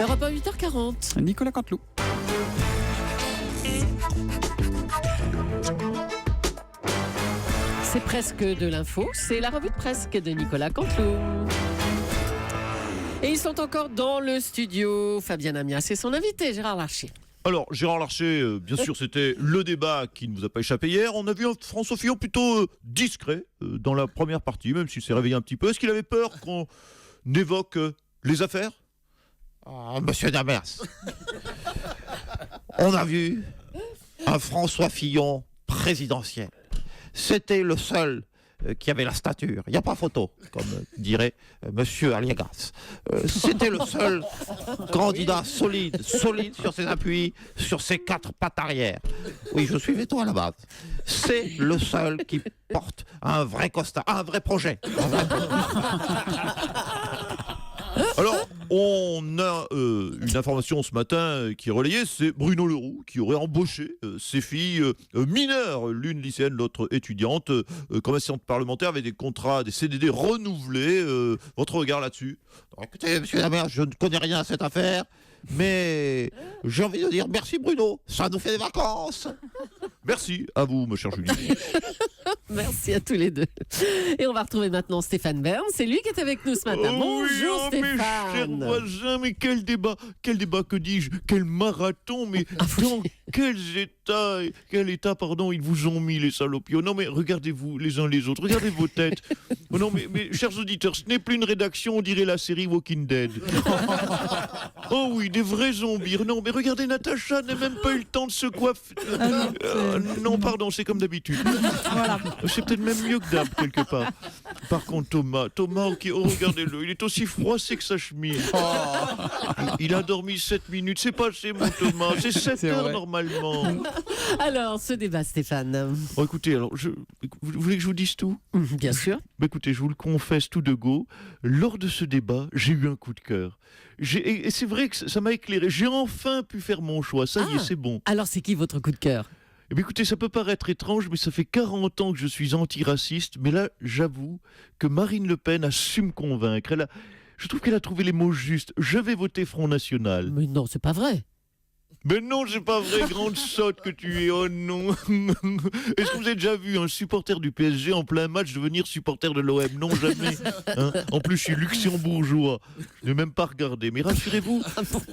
Europe 1, 8h40. Nicolas Canteloup. C'est presque de l'info, c'est la revue de presque de Nicolas Canteloup. Et ils sont encore dans le studio. Fabien Amias et son invité, Gérard Larcher. Alors, Gérard Larcher, bien sûr, c'était le débat qui ne vous a pas échappé hier. On a vu un François Fillon plutôt discret dans la première partie, même s'il s'est réveillé un petit peu. Est-ce qu'il avait peur qu'on évoque les affaires ? Monsieur Damas, on a vu un François Fillon présidentiel. C'était le seul qui avait la stature. Il n'y a pas photo, comme dirait Monsieur Aliagas. C'était le seul candidat solide sur ses appuis, sur ses 4 pattes arrière. Oui, je suis veto à la base. C'est le seul qui porte un vrai costard, un vrai projet. Alors, on a une information ce matin qui est relayée, c'est Bruno Le Roux qui aurait embauché ses filles mineures, l'une lycéenne, l'autre étudiante, comme assistante parlementaire avec des contrats, des CDD renouvelés. Votre regard là-dessus ? Alors, écoutez, monsieur Damas, je ne connais rien à cette affaire, mais j'ai envie de dire merci Bruno, ça nous fait des vacances. Merci à vous, ma chère Julie. Merci à tous les deux. Et on va retrouver maintenant Stéphane Bern. C'est lui qui est avec nous ce matin. Bonjour Stéphane. Mes chers voisins, mais quel débat, que dis-je, quel marathon, mais dans quel état, ils vous ont mis les salopios. Non mais regardez-vous les uns les autres, regardez vos têtes. Oh non mais chers auditeurs, ce n'est plus une rédaction, on dirait la série Walking Dead. Oh oui, des vrais zombies. Non mais regardez, Natacha n'a même pas eu le temps de se coiffer. Non pardon, c'est comme d'habitude. Voilà. C'est peut-être même mieux que d'hab quelque part. Par contre Thomas, regardez-le, il est aussi froissé que sa chemise. Il a dormi 7 minutes, c'est pas chez mon Thomas, c'est 7 heures vrai. normalement. Alors, ce débat, Stéphane. Bon, écoutez, alors, vous voulez que je vous dise tout ? Bien sûr. Bah, écoutez, je vous le confesse tout de go, lors de ce débat, j'ai eu un coup de cœur. Et c'est vrai que ça m'a éclairé, j'ai enfin pu faire mon choix, ça y est, c'est bon. Alors, c'est qui votre coup de cœur ? Eh bien, écoutez, ça peut paraître étrange, mais ça fait 40 ans que je suis antiraciste, mais là, j'avoue que Marine Le Pen a su me convaincre. Je trouve qu'elle a trouvé les mots justes. Je vais voter Front National. Mais non, c'est pas vrai. Mais non, c'est pas vrai, grande sotte que tu es, oh non. Est-ce que vous avez déjà vu un supporter du PSG en plein match devenir supporter de l'OM ? Non, jamais. Hein, en plus, je suis luxembourgeois. Je n'ai même pas regardé. Mais rassurez-vous,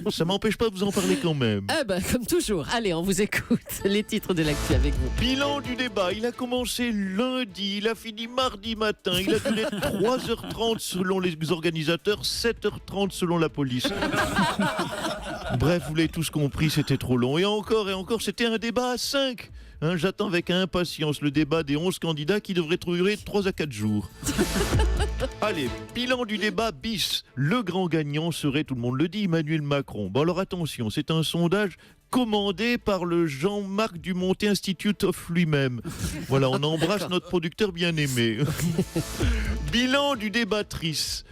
ça m'empêche pas de vous en parler quand même. Eh ben, comme toujours. Allez, on vous écoute. Les titres de l'actu avec vous. Bilan du débat, il a commencé lundi, il a fini mardi matin, il a duré 3h30 selon les organisateurs, 7h30 selon la police. Bref, vous l'avez tous compris, c'était trop long. Et encore, c'était un débat à 5. Hein, j'attends avec impatience le débat des 11 candidats qui devrait durer 3 à 4 jours. Allez, bilan du débat bis. Le grand gagnant serait, tout le monde le dit, Emmanuel Macron. Bon alors attention, c'est un sondage commandé par le Jean-Marc Dumonté Institute of lui-même. Voilà, on embrasse notre producteur bien-aimé. Bilan du débattrice.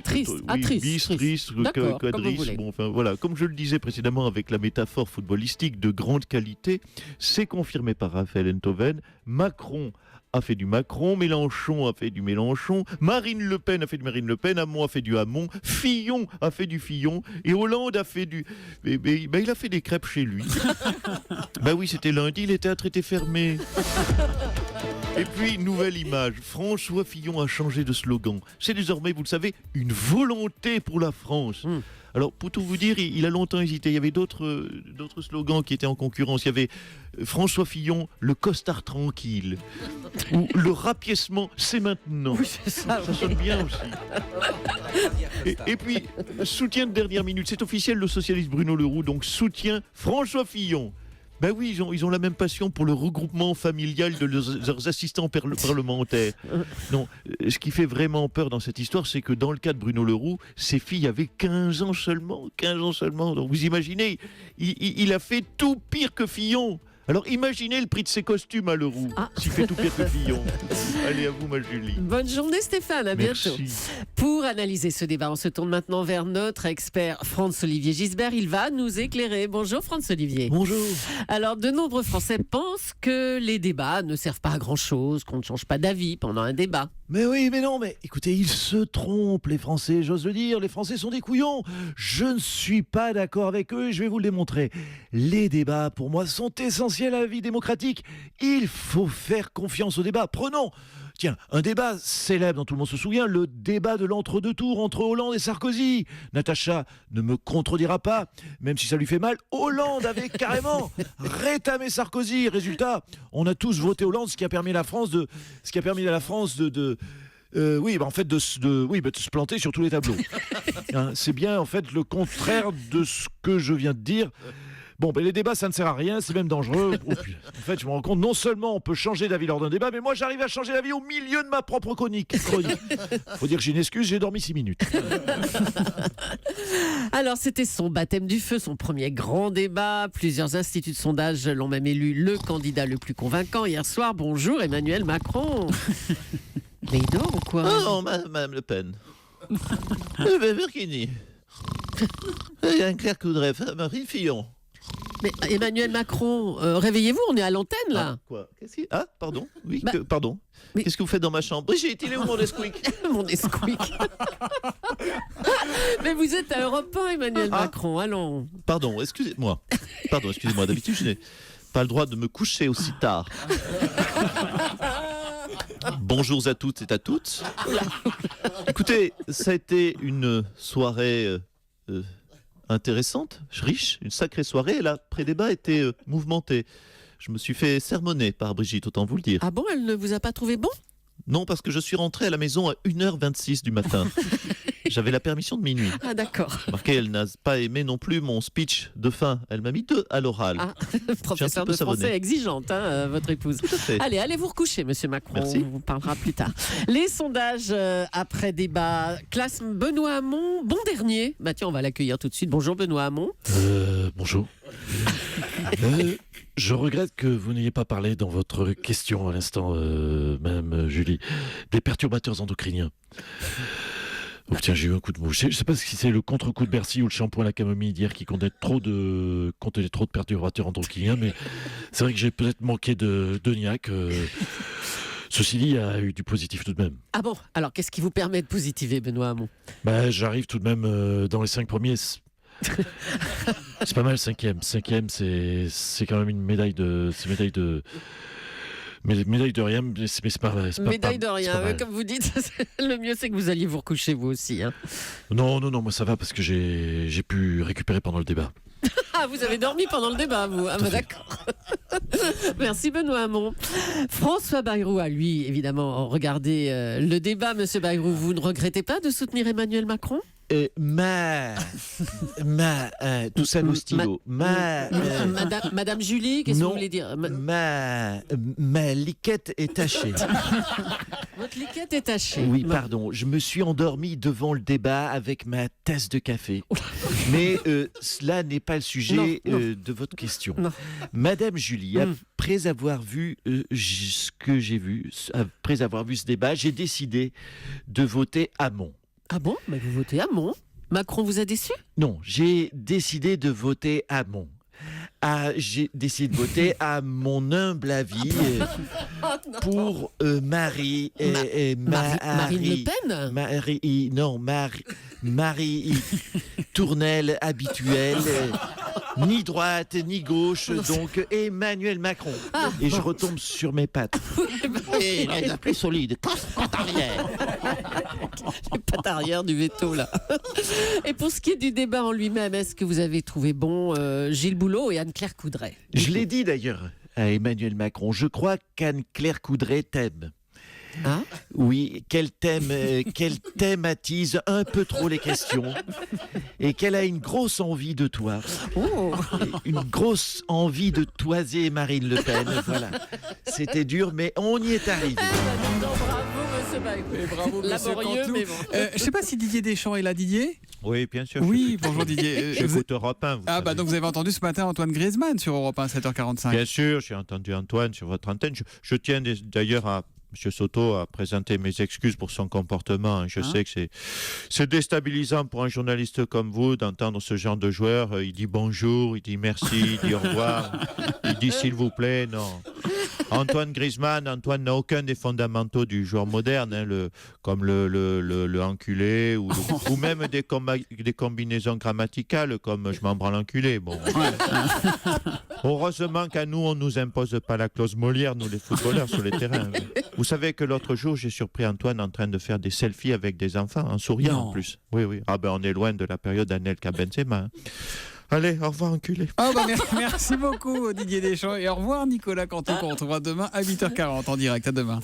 Triste, D'accord, comme vous voulez. bon, enfin, voilà. Comme je le disais précédemment avec la métaphore footballistique de grande qualité, c'est confirmé par Raphaël Enthoven. Macron a fait du Macron, Mélenchon a fait du Mélenchon, Marine Le Pen a fait du Marine Le Pen, Hamon a fait du Hamon, Fillon a fait du Fillon, et Hollande a fait du... il a fait des crêpes chez lui. Bah oui, c'était lundi, les théâtres étaient fermés. Et puis, nouvelle image, François Fillon a changé de slogan. C'est désormais, vous le savez, une volonté pour la France. Alors, pour tout vous dire, il a longtemps hésité. Il y avait d'autres slogans qui étaient en concurrence. Il y avait François Fillon, le costard tranquille. Ou le rapiècement, c'est maintenant. Oui, c'est ça. Ça sonne bien aussi. Et puis, soutien de dernière minute. C'est officiel, le socialiste Bruno Le Roux, donc soutient François Fillon. Ben oui, ils ont la même passion pour le regroupement familial de leurs assistants parlementaires. Non, ce qui fait vraiment peur dans cette histoire, c'est que dans le cas de Bruno Le Roux, ses filles avaient 15 ans seulement. 15 ans seulement. Donc vous imaginez, il a fait tout pire que Fillon. Alors imaginez le prix de ses costumes à Leroux, s'il fait tout pire que Fillon. Allez, à vous ma Julie. Bonne journée Stéphane, à bientôt. Merci. Pour analyser ce débat, on se tourne maintenant vers notre expert Franz-Olivier Gisbert. Il va nous éclairer. Bonjour Franz-Olivier. Bonjour. Alors, de nombreux Français pensent que les débats ne servent pas à grand-chose, qu'on ne change pas d'avis pendant un débat. Mais oui, mais non, mais écoutez, ils se trompent, les Français, j'ose le dire. Les Français sont des couillons. Je ne suis pas d'accord avec eux et je vais vous le démontrer. Les débats, pour moi, sont essentiels à la vie démocratique. Il faut faire confiance au débat. Prenons, tiens, un débat célèbre dont tout le monde se souvient, le débat de l'entre-deux tours entre Hollande et Sarkozy. Natacha ne me contredira pas, même si ça lui fait mal. Hollande avait carrément rétamé Sarkozy. Résultat, on a tous voté Hollande, ce qui a permis à la France de se planter sur tous les tableaux. Hein, c'est bien en fait le contraire de ce que je viens de dire. Bon, les débats, ça ne sert à rien, c'est même dangereux. En fait, je me rends compte, non seulement on peut changer d'avis lors d'un débat, mais moi, j'arrive à changer d'avis au milieu de ma propre chronique. Faut dire que j'ai une excuse, j'ai dormi 6 minutes. Alors, c'était son baptême du feu, son premier grand débat. Plusieurs instituts de sondage l'ont même élu le candidat le plus convaincant hier soir. Bonjour, Emmanuel Macron. Mais il dort ou quoi? Non, Madame Le Pen. Burkini. Claire Coudray, Marine Fillon. Mais Emmanuel Macron, réveillez-vous, on est à l'antenne là. Ah, quoi? Pardon? Oui, Bah, pardon. mais- Qu'est-ce que vous faites dans ma chambre? Brigitte, il est où mon Nesquik? Mon Nesquik. Mais vous êtes à Europe 1, Emmanuel Macron, allons. Pardon, excusez-moi. D'habitude, je n'ai pas le droit de me coucher aussi tard. Bonjour à toutes et à toutes. Écoutez, ça a été une soirée intéressante, riche, une sacrée soirée. Et l'après-débat était mouvementé. Je me suis fait sermonner par Brigitte, autant vous le dire. Ah bon, elle ne vous a pas trouvé bon? Non, parce que je suis rentré à la maison à 1h26 du matin. J'avais la permission de minuit. Ah d'accord. Remarquez, elle n'a pas aimé non plus mon speech de fin. Elle m'a mis 2 à l'oral. Ah, professeur peu de français savonné. exigeante, votre épouse. Tout à fait. Allez, allez vous recoucher, monsieur Macron. Merci. On vous parlera plus tard. Les sondages après débat classent Benoît Hamon bon dernier. Bah tiens, on va l'accueillir tout de suite. Bonjour Benoît Hamon. Bonjour. Je regrette que vous n'ayez pas parlé dans votre question à l'instant, Madame Julie, des perturbateurs endocriniens. Oh, tiens, j'ai eu un coup de mou. Je ne sais pas si c'est le contre-coup de Bercy ou le shampoing à la camomille d'hier qui contenait trop de perturbateurs endocriniens, mais c'est vrai que j'ai peut-être manqué de niaque. Ceci dit, il y a eu du positif tout de même. Ah bon, alors qu'est-ce qui vous permet de positiver, Benoît Hamon? J'arrive tout de même dans les 5 premiers. C'est pas mal, cinquième. Cinquième, c'est quand même une médaille de rien, mais c'est pas Médaille de c'est rien, pas mal. comme vous dites. Le mieux, c'est que vous alliez vous recoucher vous aussi. Hein. Non, moi ça va parce que j'ai pu récupérer pendant le débat. Ah, vous avez dormi pendant le débat, vous. Ah, bah, d'accord. Merci, Benoît Hamon. François Bayrou a, lui, évidemment, regardé le débat. Monsieur Bayrou, vous ne regrettez pas de soutenir Emmanuel Macron? Tout ça au stylo. Madame Julie, qu'est-ce que vous Non. voulez dire? Ma liquette est tachée. Votre liquette est tachée. Oui, Bon. pardon, je me suis endormi devant le débat avec ma tasse de café. Mais cela n'est pas le sujet Non. de votre question. Non. Madame Julie, après avoir vu ce que j'ai vu, après avoir vu ce débat, j'ai décidé de voter Hamon. Ah bon? Mais vous votez Hamon. Macron vous a déçu? Non, j'ai décidé de voter Hamon. J'ai décidé de voter à mon humble avis pour Marine Le Pen? Marie Tournelle habituelle, ni droite ni gauche, donc Emmanuel Macron. Et je retombe sur mes pattes. Et la plus solide, patte arrière. Les pattes arrière du veto, là. Et pour ce qui est du débat en lui-même, est-ce que vous avez trouvé bon Gilles Boulot et Anne-Claire Coudray? Je l'ai dit d'ailleurs à Emmanuel Macron, je crois qu'Anne-Claire Coudray t'aime. Hein? Oui, qu'elle thématise un peu trop les questions et qu'elle a une grosse envie de toi. Oh. Une grosse envie de toiser Marine Le Pen. Voilà. C'était dur, mais on y est arrivé. Bravo, monsieur monsieur Bayrou. Et bravo, monsieur Laborieux, Canteloup. mais bon. Je ne sais pas si Didier Deschamps est là, Didier. Oui, bien sûr. Oui, bonjour Didier. J'écoute Europe 1. Ah bah donc vous avez entendu ce matin Antoine Griezmann sur Europe 1, 7h45. Bien sûr, j'ai entendu Antoine sur votre antenne. Je tiens d'ailleurs à M. Soto à présenter mes excuses pour son comportement. Je sais que c'est déstabilisant pour un journaliste comme vous d'entendre ce genre de joueur. Il dit bonjour, il dit merci, il dit au revoir, il dit s'il vous plaît. Non. Antoine n'a aucun des fondamentaux du joueur moderne, comme le enculé ou même des combinaisons grammaticales comme je m'en branle enculé. Bon. Heureusement qu'à nous, on ne nous impose pas la clause Molière, nous les footballeurs sur les terrains. Vous savez que l'autre jour, j'ai surpris Antoine en train de faire des selfies avec des enfants, en souriant Non. en plus. Oui. Ah ben on est loin de la période Anelka Benzema. Hein. Allez, au revoir enculé. Ah bah merci beaucoup Didier Deschamps et au revoir Nicolas Canteloup qu'on retrouvera demain à 8h40 en direct. À demain.